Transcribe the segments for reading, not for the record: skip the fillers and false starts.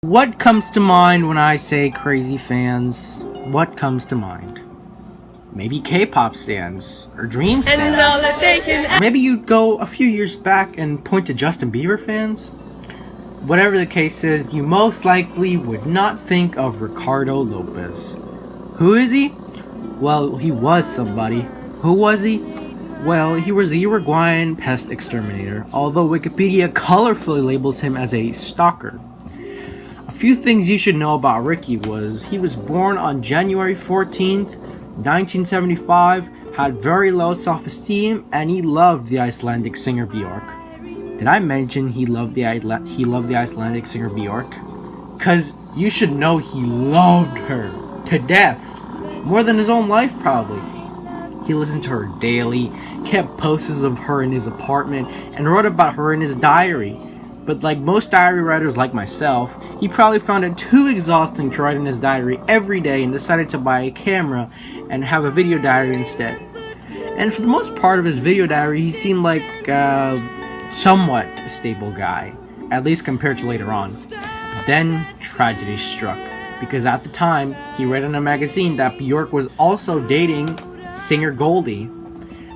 What comes to mind when I say crazy fans? What comes to mind? Maybe K-pop stands, or Dream stands. Or maybe you'd go a few years back and point to Justin Bieber fans? Whatever the case is, you most likely would not think of Ricardo Lopez. Who is he? Well, he was somebody. Who was he? Well, he was a Uruguayan pest exterminator, although Wikipedia colorfully labels him as a stalker. A few things you should know about Ricky was he was born on January 14th, 1975, had very low self-esteem, and he loved the Icelandic singer Bjork. Did I mention he loved the Icelandic singer Bjork? Cause you should know he loved her to death, more than his own life probably. He listened to her daily, kept posters of her in his apartment, and wrote about her in his diary. But like most diary writers like myself, he probably found it too exhausting to write in his diary every day and decided to buy a camera and have a video diary instead. And for the most part of his video diary, he seemed like a somewhat stable guy, at least compared to later on. But then tragedy struck, because at the time, he read in a magazine that Bjork was also dating singer Goldie.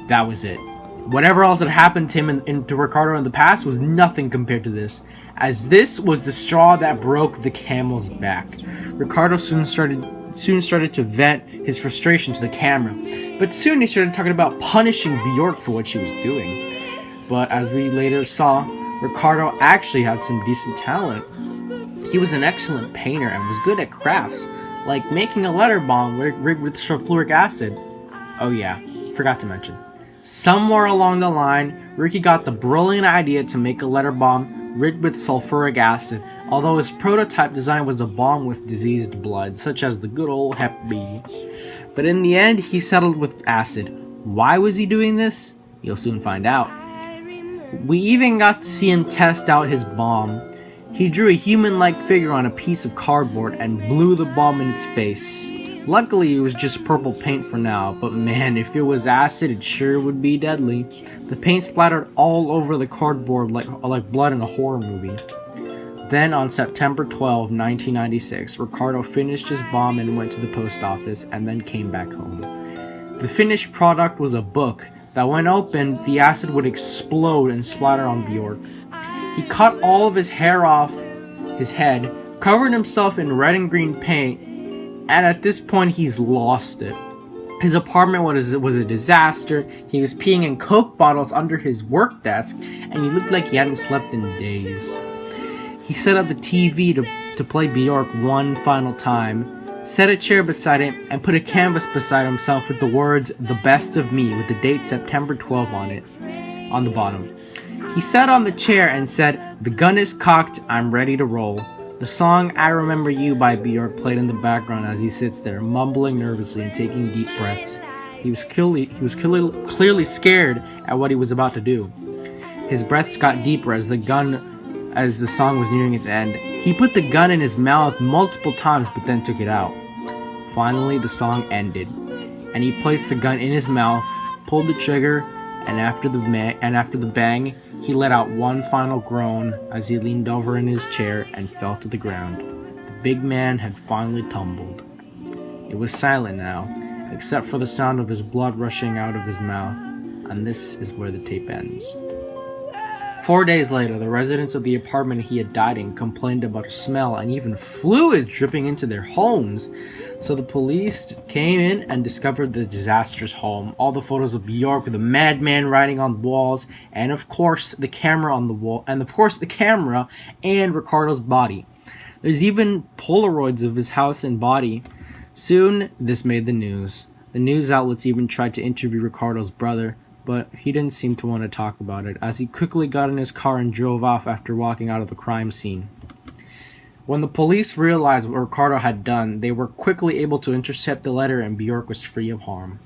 That was it. Whatever else had happened to him and to Ricardo in the past was nothing compared to this, as this was the straw that broke the camel's back. Ricardo soon started to vent his frustration to the camera, but soon he started talking about punishing Bjork for what she was doing. But as we later saw, Ricardo actually had some decent talent. He was an excellent painter and was good at crafts, like making a letter bomb rigged with sulfuric acid. Oh yeah, forgot to mention. Somewhere along the line, Ricky got the brilliant idea to make a letter bomb rigged with sulfuric acid, although his prototype design was a bomb with diseased blood, such as the good old Hep B. But in the end, he settled with acid. Why was he doing this? You'll soon find out. We even got to see him test out his bomb. He drew a human-like figure on a piece of cardboard and blew the bomb in its face. Luckily, it was just purple paint for now, but man, if it was acid, it sure would be deadly. The paint splattered all over the cardboard like blood in a horror movie. Then, on September 12, 1996, Ricardo finished his bomb and went to the post office, and then came back home. The finished product was a book that, when opened, the acid would explode and splatter on Bjork. He cut all of his hair off his head, covered himself in red and green paint, and at this point, he's lost it. His apartment was a disaster. He was peeing in Coke bottles under his work desk, and he looked like he hadn't slept in days. He set up the TV to play Bjork one final time, set a chair beside him, and put a canvas beside himself with the words, "The Best of Me," with the date September 12 on it, on the bottom. He sat on the chair and said, "The gun is cocked, I'm ready to roll." The song "I Remember You" by Bjork played in the background as he sits there, mumbling nervously and taking deep breaths. He was clearly scared at what he was about to do. His breaths got deeper as the song was nearing its end. He put the gun in his mouth multiple times, but then took it out. Finally, the song ended, and he placed the gun in his mouth, pulled the trigger, and after the bang, he let out one final groan as he leaned over in his chair and fell to the ground. The big man had finally tumbled. It was silent now, except for the sound of his blood rushing out of his mouth, and this is where the tape ends. 4 days later, the residents of the apartment he had died in complained about a smell and even fluid dripping into their homes. So the police came in and discovered the disastrous home, all the photos of Bjork with a madman writing on the walls, and of course the camera on the wall, and Ricardo's body. There's even Polaroids of his house and body. Soon, this made the news. The news outlets even tried to interview Ricardo's brother, but he didn't seem to want to talk about it, as he quickly got in his car and drove off after walking out of the crime scene. When the police realized what Ricardo had done, they were quickly able to intercept the letter, and Bjork was free of harm.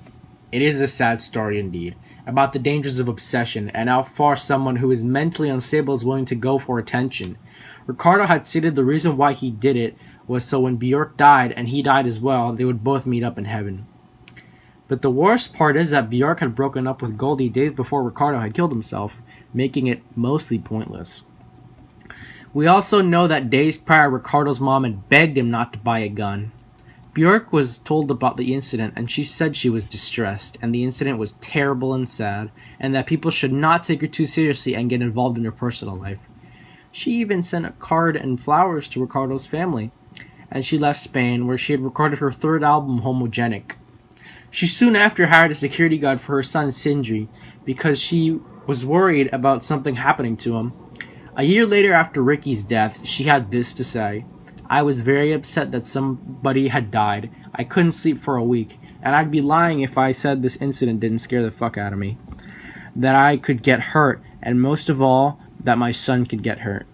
It is a sad story indeed, about the dangers of obsession and how far someone who is mentally unstable is willing to go for attention. Ricardo had stated the reason why he did it was so when Bjork died, and he died as well, they would both meet up in heaven. But the worst part is that Bjork had broken up with Goldie days before Ricardo had killed himself, making it mostly pointless. We also know that days prior, Ricardo's mom had begged him not to buy a gun. Bjork was told about the incident, and she said she was distressed, and the incident was terrible and sad, and that people should not take her too seriously and get involved in her personal life. She even sent a card and flowers to Ricardo's family, as she left Spain, where she had recorded her third album, Homogenic. She soon after hired a security guard for her son, Sindri, because she was worried about something happening to him. A year later, after Ricky's death, she had this to say: "I was very upset that somebody had died. I couldn't sleep for a week, and I'd be lying if I said this incident didn't scare the fuck out of me. That I could get hurt, and most of all, that my son could get hurt."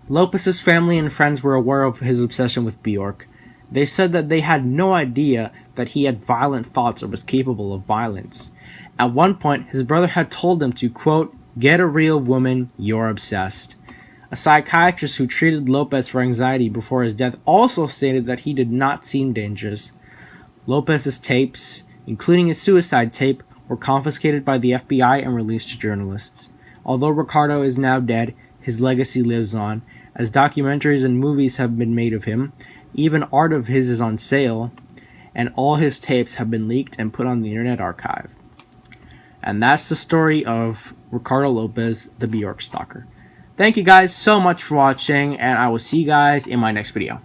Lopez's family and friends were aware of his obsession with Bjork. They said that they had no idea that he had violent thoughts or was capable of violence. At one point, his brother had told him to, quote, "Get a real woman, you're obsessed." A psychiatrist who treated Lopez for anxiety before his death also stated that he did not seem dangerous. Lopez's tapes, including his suicide tape, were confiscated by the FBI and released to journalists. Although Ricardo is now dead, his legacy lives on, as documentaries and movies have been made of him, even art of his is on sale, and all his tapes have been leaked and put on the Internet Archive. And that's the story of Ricardo Lopez, the Bjork Stalker. Thank you guys so much for watching, and I will see you guys in my next video.